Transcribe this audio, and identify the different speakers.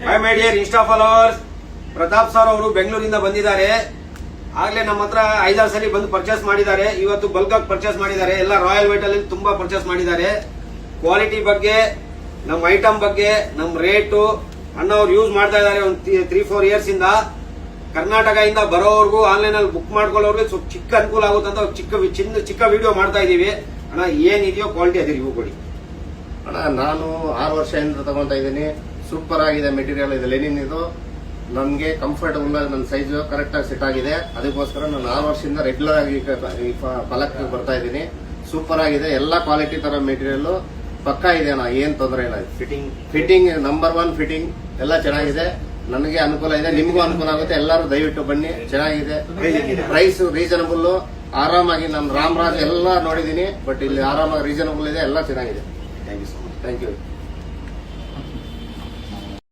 Speaker 1: High my dear insta followers, Pratap sir ಅವರು ಬೆಂಗಳೂರಿಂದ ಬಂದಿದ್ದಾರೆ. ಆಗ್ಲೇ ನಮ್ಮ ಹತ್ರ 5-6 ಸಲ ಬಂದು ಪರ್ಚೇಸ್ ಮಾಡಿದ್ದಾರೆ. ಇವತ್ತು ಬಲ್ಕ್ ಆಗಿ ಪರ್ಚೇಸ್ ಮಾಡಿದ್ದಾರೆ. ಎಲ್ಲ ರಾಯಲ್ ವೈಟ್ ಅಲ್ಲಿ ತುಂಬಾ ಪರ್ಚೇಸ್ ಮಾಡಿದ್ದಾರೆ. ಕ್ವಾಲಿಟಿ ಬಗ್ಗೆ, ನಮ್ಮ ಐಟಮ್ ಬಗ್ಗೆ, ನಮ್ಮ ರೇಟು ಅಣ್ಣವ್ರು ಯೂಸ್ ಮಾಡ್ತಾ ಇದ್ದಾರೆ ಒಂದು 3-4 ಇಯರ್ಸ್ ಇಂದ. ಕರ್ನಾಟಕ ಇಂದ ಬರೋವರೆಗೂ ಆನ್ಲೈನ್ ಅಲ್ಲಿ ಬುಕ್ ಮಾಡ್ಕೊಳ್ಳೋರ್ಗೆ ಸ್ವಲ್ಪ ಚಿಕ್ಕ ಅನುಕೂಲ ಆಗುತ್ತೆ ಅಂತ ಚಿಕ್ಕ ವಿಡಿಯೋ ಮಾಡ್ತಾ ಇದೀವಿ. ಅಣ್ಣ ಏನಿದೆಯೋ ಕ್ವಾಲಿಟಿ ಅದೇ ರಿವ್ಯೂ ಕೊಡಿ.
Speaker 2: ಅಣ್ಣ ನಾನು 6 ವರ್ಷದಿಂದ ತಗೊಂತಾ ಇದ್ದೀನಿ. ಸೂಪರ್ ಆಗಿದೆ ಮೆಟೀರಿಯಲ್. ಇದು ಲೆನಿನ್. ಇದು ನಮ್ಗೆ ಕಂಫರ್ಟಬಲ್ ಆಗಿ ನನ್ನ ಸೈಜ್ ಕರೆಕ್ಟ್ ಆಗಿ ಸೆಟ್ ಆಗಿದೆ. ಅದಕ್ಕೋಸ್ಕರ ನಾನು 6 ವರ್ಷದಿಂದ ರೆಗ್ಯುಲರ್ ಆಗಿ ಫಲಕ್ ಬರ್ತಾ ಇದ್ದೀನಿ. ಸೂಪರ್ ಆಗಿದೆ. ಎಲ್ಲಾ ಕ್ವಾಲಿಟಿ ತರ ಮೆಟೀರಿಯಲ್ ಪಕ್ಕಾ ಇದೆ ಅಣ್ಣ, ಏನ್ ತೊಂದರೆ ಇಲ್ಲ. ಫಿಟ್ಟಿಂಗ್ ನಂಬರ್ 1 ಫಿಟ್ಟಿಂಗ್ ಎಲ್ಲ ಚೆನ್ನಾಗಿದೆ. ನನಗೆ ಅನುಕೂಲ ಇದೆ, ನಿಮಗೂ ಅನುಕೂಲ ಆಗುತ್ತೆ. ಎಲ್ಲರೂ ದಯವಿಟ್ಟು ಬನ್ನಿ, ಚೆನ್ನಾಗಿದೆ. Price reasonable. ಆರಾಮಾಗಿ ನಾನು ರಾಮರಾಜ್ ಎಲ್ಲ ನೋಡಿದೀನಿ, ಬಟ್ ಇಲ್ಲಿ ಆರಾಮಾಗಿ ರೀಸನಬಲ್ ಇದೆ. ಎಲ್ಲ ಚೆನ್ನಾಗಿದೆ.
Speaker 1: Thank you so much.
Speaker 2: Thank you.